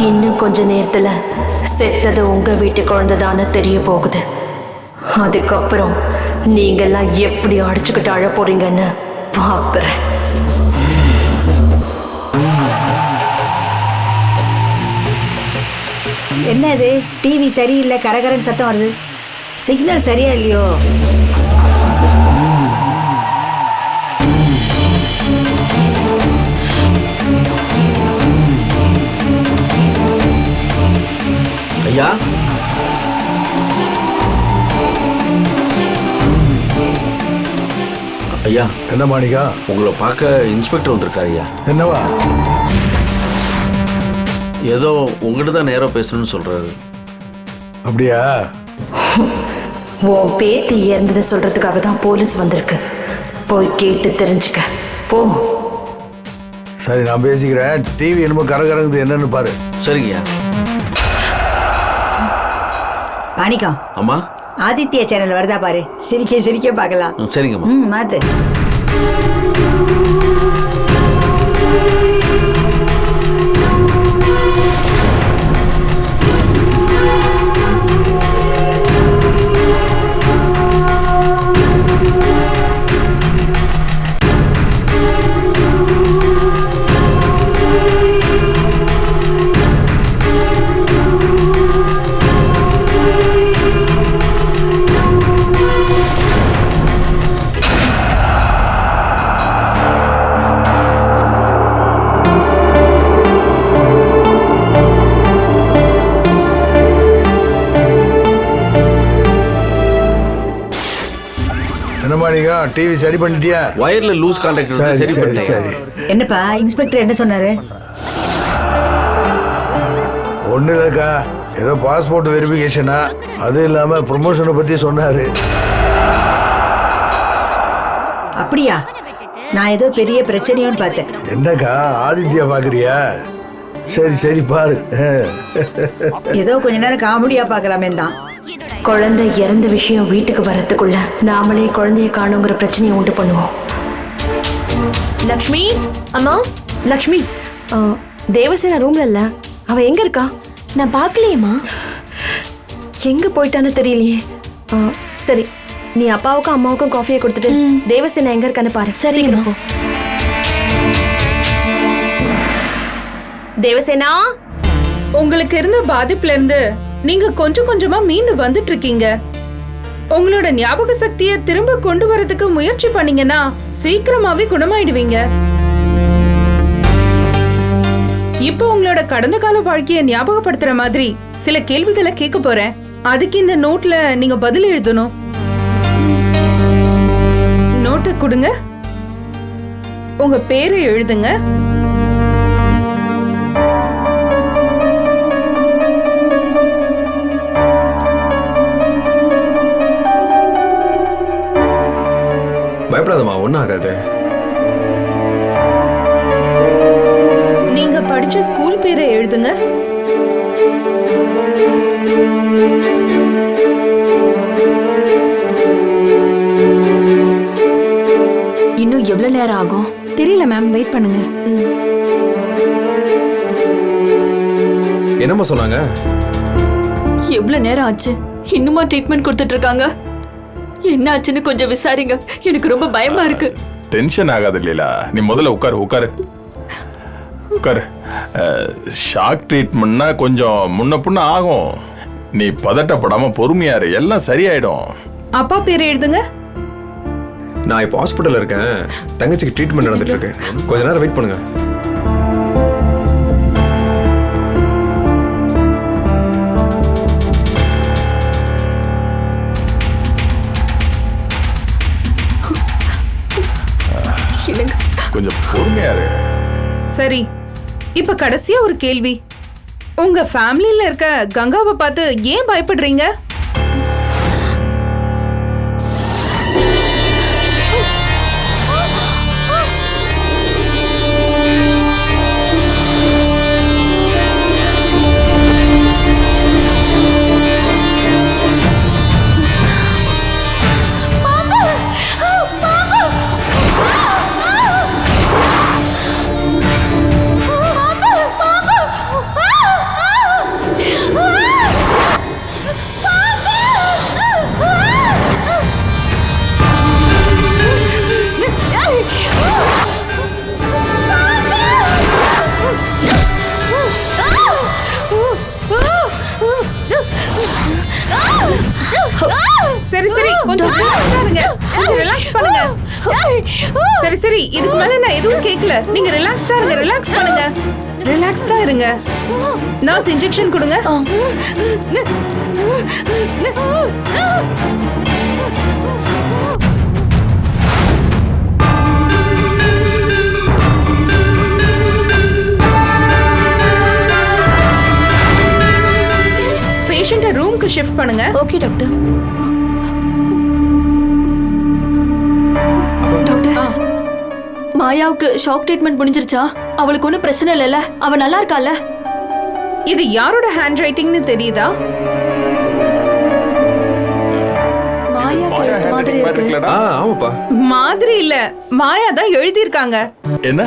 இன்னும் கொஞ்ச நேரத்துல செத்தது உங்க வீட்டு குழந்தைதானே தெரிய போகுது. அதுக்கப்புறம் நீங்கெல்லாம் எப்படி அடிச்சுக்கிட்டு அழ போறீங்கன்னு பார்க்குறேன். என்னது டிவி சரியில்லை, கரகரன்னு சத்தம் வருது. சிக்னல் சரியா இல்லையோ? ஐயா, ஐயா. என்ன மாணிக்கா? உங்களை பார்க்க இன்ஸ்பெக்டர் வந்திருக்காரு ஐயா. என்னவா? ஏதோ உங்ககிட்ட தான் நேரம் பேசணும்னு சொல்றாரு. அப்படியா? உன் பேத்தி இறந்ததை சொல்றதுக்காக தான் போலீஸ் வந்திருக்கு. போய் கேட்டு தெரிஞ்சுக்க போ. சரி, நான் பேசிக்கிறேன். டிவி என்னமோ கரகரங்குது, என்னன்னு பாரு. சரிங்கய்யா. மாணிக்கா, அம்மா, ஆதித்யா சேனல் வருதா பாரு. சிரிக்க சிரிக்க பார்க்கலாம். சரிங்கம்மா. மாத்து. என்ன மாணிக்கா, டிவி சரி பண்ணிட்டியா? வயர்ல லூஸ் கான்டாக்ட் சரி சரி சரி பண்ணிட்டேன். சரி. என்னப்பா இன்ஸ்பெக்டர் என்ன சொன்னாரு? ஒன்றும் இல்லைக்கா, ஏதோ பாஸ்போர்ட் வெரிஃபிகேஷனா, அது இல்லாமல் ப்ரொமோஷனை பற்றி சொன்னார். அப்படியா? நான் ஏதோ பெரிய பிரச்சனையோன்னு பார்த்தேன். என்னக்கா ஆதித்யா பார்க்குறியா? சரி சரி பாரு. ஏதோ கொஞ்ச நேரம் காமெடியா பார்க்கலாமே தான். குழந்தை இறந்த விஷயம் வீட்டுக்கு வர்றதுக்குள்ள நாமளே குழந்தைய காணுங்கிற பிரச்சனையை உண்டு பண்ணுவோம். லக்ஷ்மி, அம்மா லக்ஷ்மி, தேவசேனா ரூம்ல இல்ல. அவ எங்க இருக்கா? நான் பார்க்கலையேம்மா. எங்க போயிட்டான்னு தெரியலையே. சரி, நீ அப்பாவுக்கும் அம்மாவுக்கும் காஃபியை கொடுத்துட்டு தேவசேனா எங்க இருக்கான்னு பாரு. சரிங்க. போ. தேவசேனா, உங்களுக்கு இருந்த பாதிப்புல இருந்து நீங்க கொஞ்சம் கொஞ்சமா மீண்டு வந்துட்டு இருக்கீங்க. உங்களோட ஞாபக சக்தியை திரும்ப கொண்டு வரதுக்கு முயற்சி பண்ணீங்கன்னா சீக்கிரமாவே குணமாயிடுவீங்க. இப்போ உங்களோட கடந்த கால வாழ்க்கையை ஞாபகப்படுத்துற மாதிரி சில கேள்விகளை கேட்க போறேன். அதுக்கு இந்த நோட்ல நீங்க பதில் எழுதணும். நோட்டை கொடுங்க. உங்க பேரை எழுதுங்க. பயப்படாதம்மா, ஒன்றும் ஆகாது. நீங்க படிச்ச ஸ்கூல் பேரை எழுதுங்க. இன்னும் எவ்வளவு நேரம் ஆகும்? தெரியல மேம், வெயிட் பண்ணுங்க. என்னம்மா சொன்னாங்க? எவ்வளவு நேரம் ஆச்சு? இன்னுமா ட்ரீட்மெண்ட் கொடுத்துட்டு இருக்காங்க? என்ன ஆச்சுன்னு கொஞ்சம் விசாரிங்க. எனக்கு ரொம்ப பயமா இருக்கு. டென்ஷன் ஆகாது இல்லையா? நீ முதல்ல உட்காரு உட்காரு உட்காரு. ஷாக் ட்ரீட்மெண்ட்னா கொஞ்சம் முன்ன பின்ன ஆகும். நீ பதட்டப்படாம பொறுமையாரு, எல்லாம் சரியாயிடும். அப்பா பேரை எழுதுங்க. நான் இப்போ ஹாஸ்பிட்டல்ல இருக்கேன். தங்கச்சிக்கு ட்ரீட்மெண்ட் நடந்துட்டு இருக்கு. கொஞ்ச நேரம் வெயிட் பண்ணுங்க. கொஞ்சம் பொறுமையாரு. சரி, இப்ப கடைசியா ஒரு கேள்வி. உங்க ஃபேமிலில இருக்க கங்காவை பார்த்து ஏன் பயப்படுறீங்க? ரிலாக்ஸ்டா இருங்க, கொஞ்சம் ரிலாக்ஸ் பண்ணுங்க. சரி சரி, இதுக்கு மேல நான் எதுவும் கேட்கல. நீங்க ரிலாக்ஸ்டா இருங்க, ரிலாக்ஸ் பண்ணுங்க, ரிலாக்ஸ்டா இருங்க. நர்ஸ் இன்ஜெக்ஷன் கொடுங்க. பேஷண்ட ரூம்க்கு ஷிஃப்ட் பண்ணுங்க. Okay doctor. டாக்டர், மாயாவுக்கு ஷாக் ட்ரீட்மெண்ட் முடிஞ்சிருச்சா? அவளுக்கு ஒன்றும் பிரச்சனை இல்லைல்ல? அவ நல்லா இருக்கால? இது யாரோட ஹேண்ட் ரைட்டிங்னு தெரியுதா? மாயா கையெழுத்து மாதிரி இருக்கு. ஆமாப்பா. மாதிரி இல்ல, மாயா தான் எழுதியிருக்காங்க. என்ன?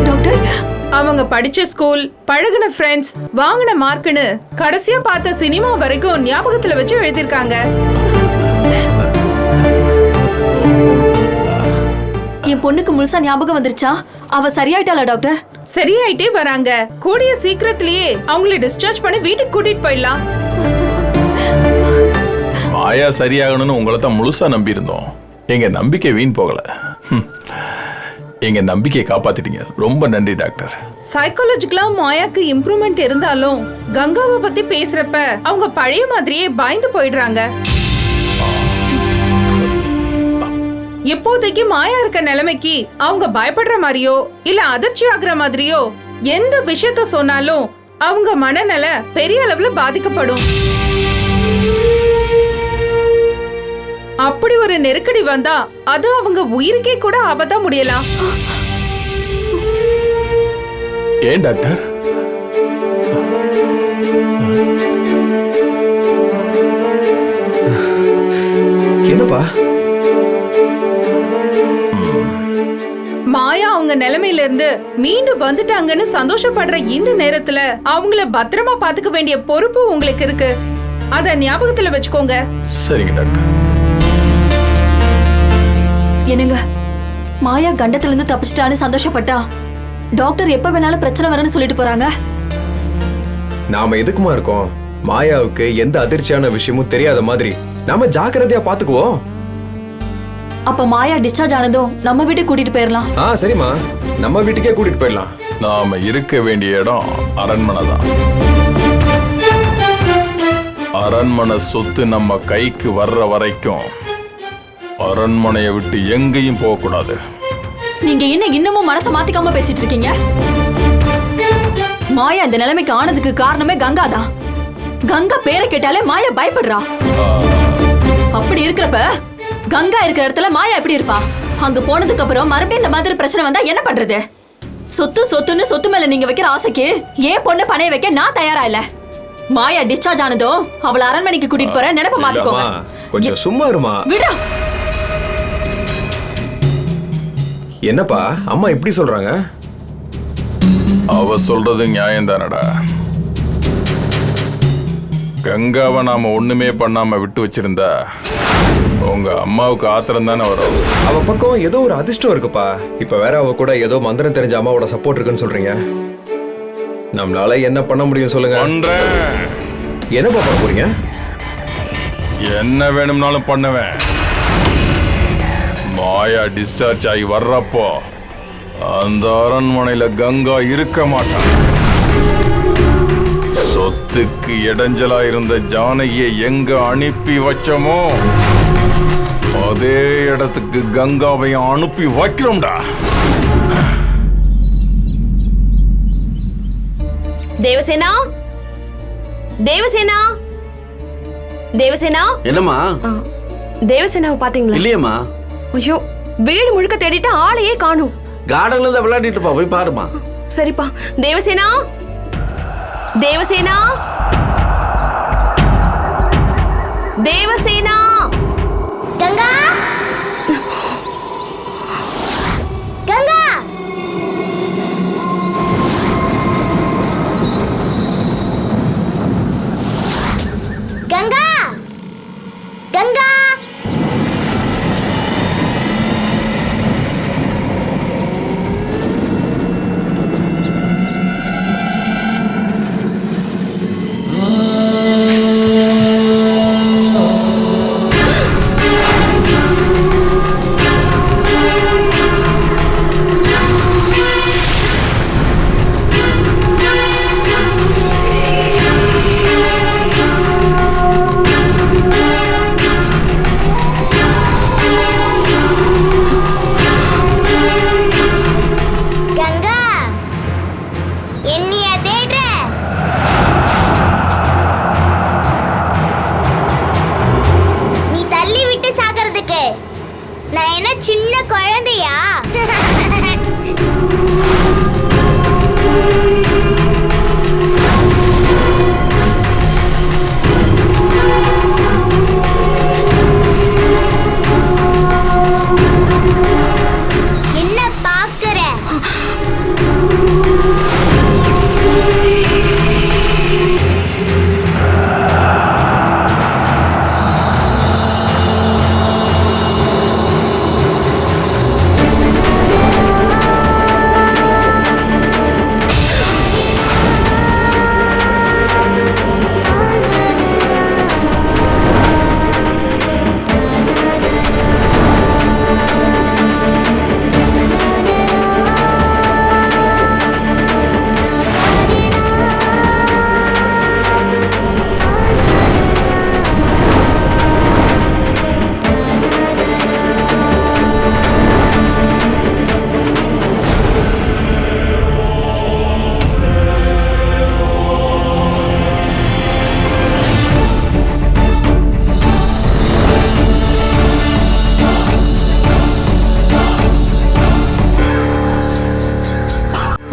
டாக்டர், அவங்க படிச்ச ஸ்கூல், பழகுன ஃப்ரெண்ட்ஸ், வாங்கின மார்க்னு கடைசியா பார்த்த சினிமா வரைக்கும் ஞாபகத்துல வச்சு எழுதியிருக்காங்க. என் பொண்ணுக்கு முழுசா ஞாபகம் வந்துருச்சா? அவ சரியாயிட்டாளா டாக்டர்? சரியாயிட்டே வராங்க. கூடிய சீக்கிரத்திலேயே அவங்கள டிஸ்சார்ஜ் பண்ணி வீட்டுக்கு கூட்டிட்டு போயிடலாம். மாயா சரியாகணும்னு உங்களை தான் முழுசா நம்பி இருந்தோம். எங்க நம்பிக்கை வீண் போகல. எங்க நம்பிக்கையை காப்பாத்திட்டீங்க. ரொம்ப நன்றி டாக்டர். சைக்காலஜிக்கலா மாயாக்கு இம்ப்ரூவ்மெண்ட் இருந்தாலும் கங்காவை பத்தி பேசுறப்ப அவங்க பழைய மாதிரியே பயந்து போயிடுறாங்க. இப்போதைக்கு மாயா இருக்க நிலைமைக்கு அவங்க பயப்படுற மாதிரியோ இல்ல அதிர்ச்சி ஆகுற மாதிரியோ எந்த விஷயத்த சொன்னாலும் அவங்க மனநல பெரிய அளவுல பாதிக்கப்படும். அப்படி ஒரு நெருக்கடி வந்தா அது அவங்க உயிருக்கே கூட ஆபத்தா முடியலாம். ஏன் டாக்டர்? என்னப்பா? மாயா அவங்க நிலைமையில இருந்து மீண்டும் வந்துட்டாங்கன்னு சந்தோஷப்படுற இந்த நேரத்துல அவங்கள பத்திரமா பாத்துக்க வேண்டிய பொறுப்பு உங்களுக்கு இருக்கு. அத ஞாபகத்துல வச்சுக்கோங்க. சரிங்க டாக்டர். என்னங்க, மாயா கண்டத்துல இருந்து தப்பிச்சிட்டான்னு சந்தோஷப்பட்டா டாக்டர் எப்ப வேணாலும் பிரச்சனை வரன்னு சொல்லிட்டு போறாங்க. நாம எதுக்குமா இருக்கோம்? மாயாவுக்கு எந்த அதிர்ச்சியான விஷயமும் தெரியாத மாதிரி நாம ஜாக்கிரதையா பாத்துக்குவோம். அப்ப மாயா டிஸ்சார்ஜ் ஆனதும் நம்ம வீட்டுக்கு கூட்டிட்டு போயிடலாம். சரிம்மா, நம்ம வீட்டுக்கே கூட்டிட்டு போயிடலாம். நாம இருக்க வேண்டிய இடம் அரண்மனை தான். அரண்மனை சொத்து நம்ம கைக்கு வர்ற வரைக்கும் அரண்மனையை விட்டு எங்கேயும் போக கூடாது. நீங்க என்ன இன்னமும் மனசை மாத்திக்காம பேசிட்டு இருக்கீங்க? மாயா இந்த நிலைமைக்கு ஆனதுக்கு காரணமே கங்கா தான். கங்கா பேரை கேட்டாலே மாயா பயப்படுறா. அப்படி இருக்கிறப்ப கங்கா இருக்கிற இடத்துல மாயா எப்படி இருப்பா? அங்க போனதுக்கு அப்புறம் மறுபடியும் இந்த மாதிரி பிரச்சனை வந்தா என்ன பண்றது? சொத்து சொத்துன்னு சொத்து மேல நீங்க வைக்கிற ஆசைக்கு ஏன் பொண்ணு பணைய வைக்க நான் தயாரா இல்ல. மாயா டிஸ்சார்ஜ் ஆனதும் அவளை அரண்மனைக்கு கூட்டிட்டு போற நினைப்ப மாத்திக்கோங்க. கொஞ்சம் சும்மா இருமா. விடா. என்னப்பா அம்மா இப்படி சொல்றாங்க? அவ சொல்றது நியாயம் தானடா. கங்காவை நாம ஒண்ணுமே பண்ணாம விட்டு வச்சிருந்தா உங்க அம்மாவுக்கு ஆத்திரம் தானே வரும். அவ பக்கம் ஏதோ ஒரு அதிர்ஷ்டம் இருக்குப்பா. இப்ப வேற அவ கூட ஏதோ மந்திரம் தெரிஞ்ச அம்மாவோட சப்போர்ட் இருக்குன்னு சொல்றீங்க. நம்மளால என்ன பண்ண முடியும் சொல்லுங்க? என்னப்பா பண்ண போறீங்க? என்ன வேணும்னாலும் பண்ணுவேன். மாயா டிஸ்சார்ஜ் ஆகி வர்றப்போ அந்த அரண்மனையில கங்கா இருக்க மாட்டான். சொத்துக்கு இடைஞ்சலா இருந்த ஜானகியை எங்க அனுப்பி வச்சோமோ அதே இடத்துக்கு கங்காவையும் அனுப்பி வைக்கிறோம்டா. தேவசேனா, தேவசேனா, தேவசேனா. என்னம்மா? தேவசேனாவை பாத்தீங்களா? இல்லையம்மா. ஐயோ, வீடு முழுக்க தேடிட்டு ஆளையே காணும். கார்டன்ல இருந்து விளையாடிட்டு இருப்பா, போய் பாருமா. சரிப்பா. தேவசேனா, தேவசேனா, தேவசேனா. கங்கா, கங்கா, கங்கா, கங்கா. என்ன சின்ன குழந்தையா? என்ன பாக்குற?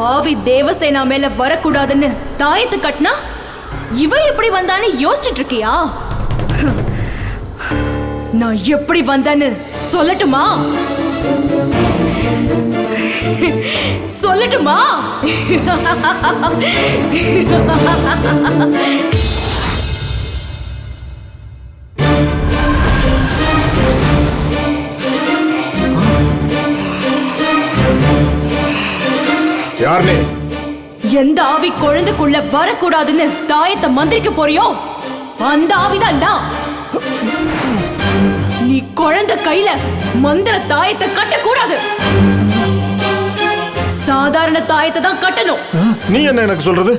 ஆவி தேவசேனா மேல வரக்கூடாதுன்னு தாயத்து கட்டினா இவ எப்படி வந்தான்னு யோசிச்சுட்டு இருக்கியா? நான் எப்படி வந்தேன்னு சொல்லட்டுமா? சொல்லட்டுமா? யார் நீ? எந்த ஆவி குழந்தைக்குள்ள வரக்கூடாதுன்னு தாயத்தை மந்திரிக்க போறியோ அந்த ஆவிதான் நான். நீ குழந்தை கையில மந்திர தாயத்தை கட்டக்கூடாது. சாதாரண தாயத்தை தான் கட்டணும். நீ என்ன எனக்கு சொல்றது?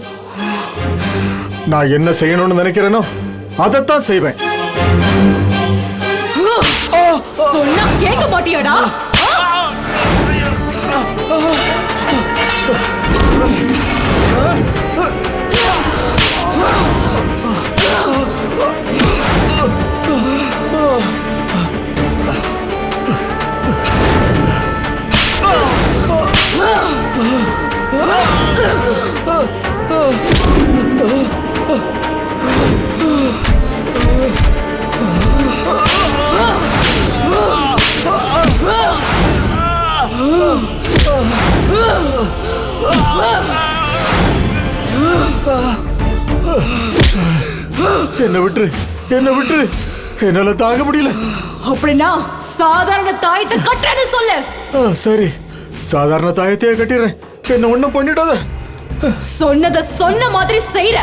நான் என்ன செய்யணும்னு நினைக்கிறேனோ அதைத்தான் செய்வேன். சொன்னா கேட்க மாட்டியாடா? என்ன விட்டுரு, என்ன விட்டுரு, என்னால தாங்க முடியல. அப்படின்னா சாதாரண தாயத்தை கட்டுறேன்னு சொல்லு. சரி, சாதாரண தாயத்தையே கட்டிடுறேன். என்ன ஒண்ணும் பண்ணிடாத. சொன்னத சொன்ன மாதிரி செய்யற.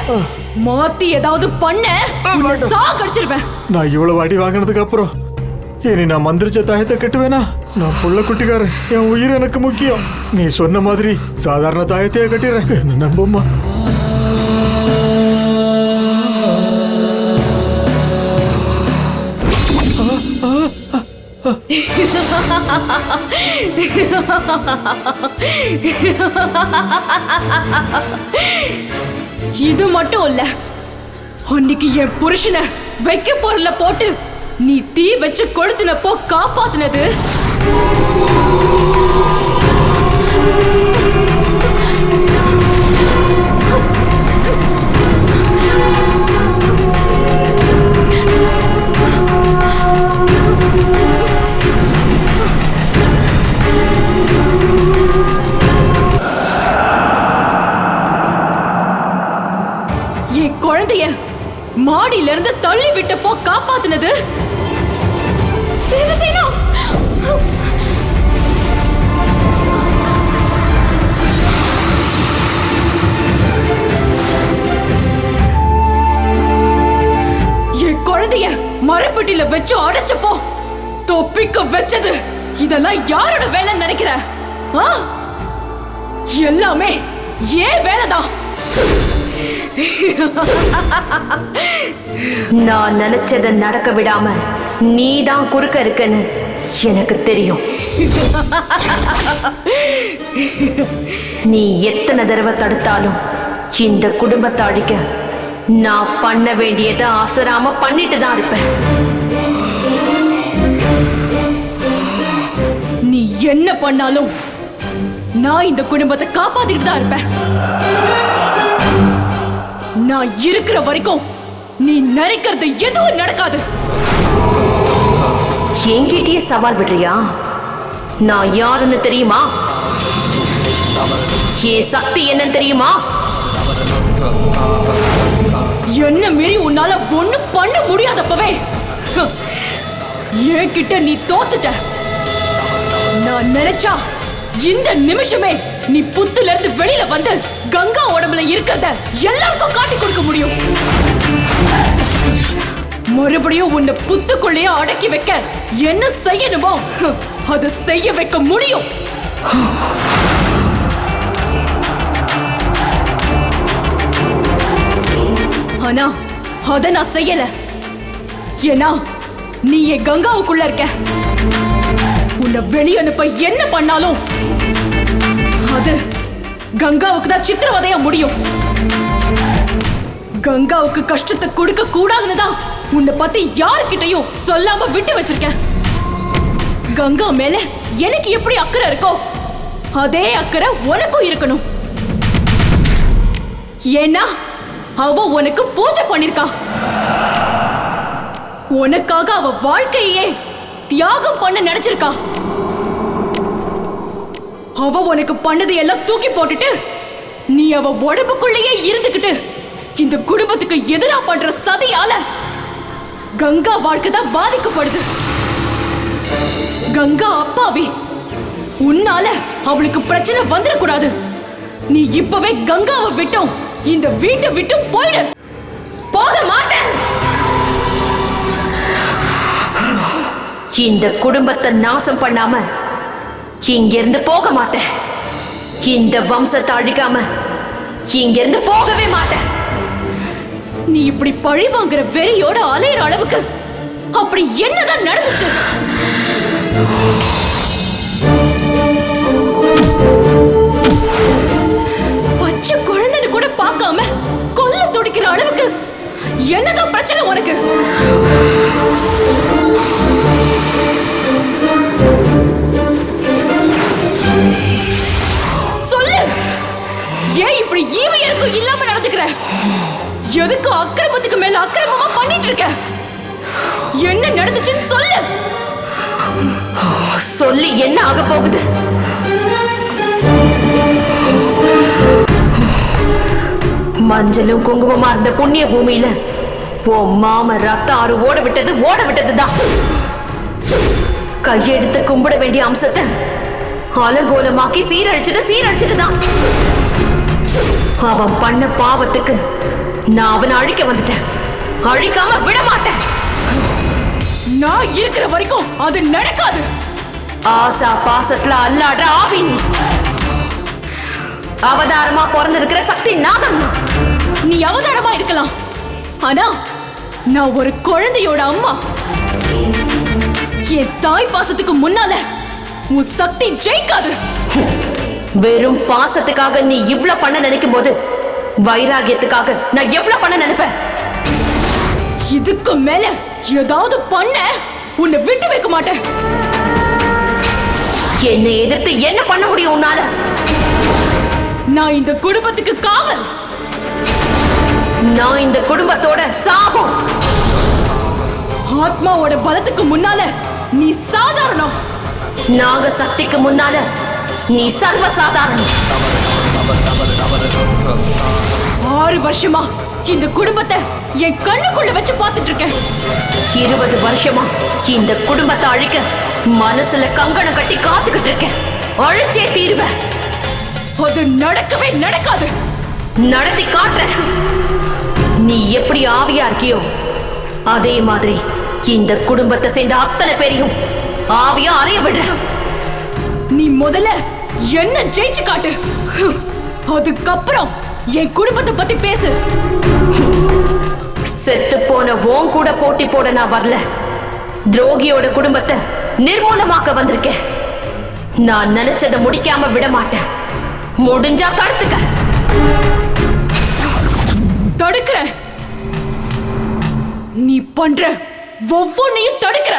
மாத்தி ஏதாவது பண்ண சாகடிச்சிருவேன். நான் இவ்வளவு அடி வாங்கினதுக்கு அப்புறம் இனி நான் மந்திரிச்ச தாயத்தை கட்டுவேனா? நான் புள்ள குட்டிக்காரன், என் உயிர் எனக்கு முக்கியம். நீ சொன்ன மாதிரி சாதாரண தாயத்தையே கட்டிடுறேன். என்ன நம்புமா? இது மட்டும் இல்ல, அன்னைக்கு என் புருஷனை வைக்க பொருள போட்டு நீ தீ வச்சு கொளுத்தினப்போ காப்பாத்தினது என் குழந்தைய மாடியில இருந்து தள்ளி விட்டப்போ காப்பாத்தினது தேவசேனா. என் குழந்தைய மரப்பெட்டியில வச்சு அடைச்சப்போ தொப்பிக்க வச்சது இதெல்லாம் யாரோட வேலைன்னு நினைக்கிற? எல்லாமே ஏன் வேலைதான். நான் நினைச்சதை நடக்க விடாம நீதான் குறுக்க இருக்கன்னு எனக்கு தெரியும். நீ எத்தனை தடவை தடுத்தாலும் இந்த குடும்பத்தை அழிக்க நான் பண்ண வேண்டியதை அசராம பண்ணிட்டு தான் இருப்பேன். என்ன பண்ணாலும் நான் இந்த குடும்பத்தை காப்பாத்திட்டு தான் இருப்பேன். நான் இருக்கிற வரைக்கும் நீ நினைக்கிறது எதுவும் நடக்காது. என்கிட்டயே சவால் விடுறியா? நான் யாருன்னு தெரியுமா? என் சக்தி என்னன்னு தெரியுமா? என்ன மீறி உன்னால ஒண்ணு பண்ண முடியாதப்பவே என்கிட்ட நீ தோத்துட்ட. நான் நினைச்சா இந்த நிமிஷமே நீ புத்துல இருந்து வெளியில வந்து கங்கா உடம்புல இருக்கிறத எல்லாருக்கும் காட்டி கொடுக்க முடியும். மறுபடியும் உன்னை புத்துக்குள்ளேயே அடக்கி வைக்க என்ன செய்யணுமோ அதை செய்ய வைக்க முடியும். ஆனா அத நான் செய்யல. ஏன்னா நீ என் கங்காவுக்குள்ள இருக்க. உன்னை வெளிய அனுப்ப என்ன பண்ணாலும் அது கங்காவுக்கு தான் சித்திரவதையா முடியும். கங்காவுக்கு கஷ்டத்தை கொடுக்க கூடாதுன்னு தான் உன்னை பத்தி யாருக்கிட்டையும் சொல்லாம விட்டு வச்சிருக்கேன். கங்கா மேல எனக்கு எப்படி அக்கறை இருக்கோ அதே அக்கறை உனக்கும் இருக்கணும். ஏன்னா அவ உனக்கு பூஜை பண்ணிருக்கா. உனக்காக அவ வாழ்க்கையே தியாகம் பண்ண நினைச்சிருக்கா. அவ உனக்கு பண்ணது எல்லாம் தூக்கி போட்டுட்டு நீ அவ உடம்புக்குள்ளேயே இருந்துகிட்டு இந்த குடும்பத்துக்கு எதிரா பண்ற சதியால கங்கா வாழ்க்கை தான் பாதிக்கப்படுது. கங்கா அப்பாவி, உன்னால அவளுக்கு பிரச்சனை வந்துடக்கூடாது. நீ இப்பவே கங்காவை விட்டும் இந்த வீட்டை விட்டும் போயிடு. போக மாட்டேன். இந்த குடும்பத்தை நாசம் பண்ணாம இங்கிருந்து போக மாட்டேன். இந்த வம்சத்தை அழிக்காம இங்கிருந்து போகவே மாட்டேன். நீ இப்படி பழி வாங்குற வெறியோட அலையிற அளவுக்கு அப்படி என்னதான் நடந்துச்சு? பச்சை குழந்தைன்னு கூட பார்க்காம கொல்ல துடிக்கிற அளவுக்கு என்னதான் பிரச்சனை உனக்கு? சொல்லு, ஏன் இப்படி ஈவையருக்கும் இல்லாம நடந்துக்கிற? எதுக்கு அக்கிரமத்துக்கு மேல அக்கிரமமா பண்ணிட்டு இருக்க? என்ன நடந்துச்சுன்னு சொல்லு. சொல்லி என்ன ஆக போகுது? மஞ்சளும் குங்குமமா இருந்த புண்ணிய பூமியில உன் மாம ரத்த ஆறு ஓட விட்டதுதான். கையெடுத்து கும்பிட வேண்டிய அம்சத்தை அலங்கோலமாக்கி சீரழிச்சதுதான். அவன் பண்ண பாவத்துக்கு நான் அவனை அழிக்க வந்துட்டேன். அழிக்காம விட மாட்டேன். நான் இருக்கிற வரைக்கும் அது நடக்காது. ஆசா பாசத்துல அல்லாடுற ஆவி நீ. அவதாரமா பிறந்திருக்கிற சக்தி நாகம். நீ அவதாரமா இருக்கலாம், ஆனா நான் ஒரு குழந்தையோட அம்மா. என் தாய் பாசத்துக்கு முன்னால உன் சக்தி ஜெயிக்காது. வெறும் பாசத்துக்காக நீ இவ்ளோ பண்ண நினைக்கும் போது வைராகியத்துக்காக நான் எவ்வளவு பண்ண நினைப்பேன். இதுக்கு மேல ஏதாவது பண்ண உன்னை விட்டு வைக்க மாட்டேன். என்னை எதிர்த்து என்ன பண்ண முடியும் உன்னால? நான் இந்த குடும்பத்துக்கு காவல். நான் இந்த குடும்பத்தோட சாபம். ஆத்மாவோட பலத்துக்கு முன்னால நீ சாதாரணம். நாக சக்திக்கு முன்னால நீ சர்வசாதாரணம். 6 வருஷமா இந்த குடும்பத்தை என் கண்ணுக்குள்ள வச்சு பார்த்துட்டு இருக்கேன். 20 வருஷமா இந்த குடும்பத்தை அழிக்க மனசுல கங்கணம் கட்டி காத்துக்கிட்டு இருக்கேன். அழிச்சே தீருவேன். அது நடக்கவே நடக்காது. நடத்தி காட்டுறேன். நீ எப்படி ஆவியா இருக்கியோ அதே மாதிரி இந்த குடும்பத்தை சேர்ந்த அத்தனை பேரையும் ஆவியா அலைய விடுறேன். நீ முதல்ல என்ன ஜெயிச்சு காட்டு. அதுக்கப்புறம் என் குடும்பத்தை பத்தி பேசு. செத்து போன உன் கூட போட்டி போட நான் வரல. துரோகியோட குடும்பத்தை நிர்மூலமாக்க வந்திருக்கேன். நான் நினைச்சதை முடிக்காம விட மாட்டேன். முடிஞ்சா தடுத்துக்க. தடுக்கிற. நீ பண்ற ஒவ்வொன்னையும் தடுக்கிற.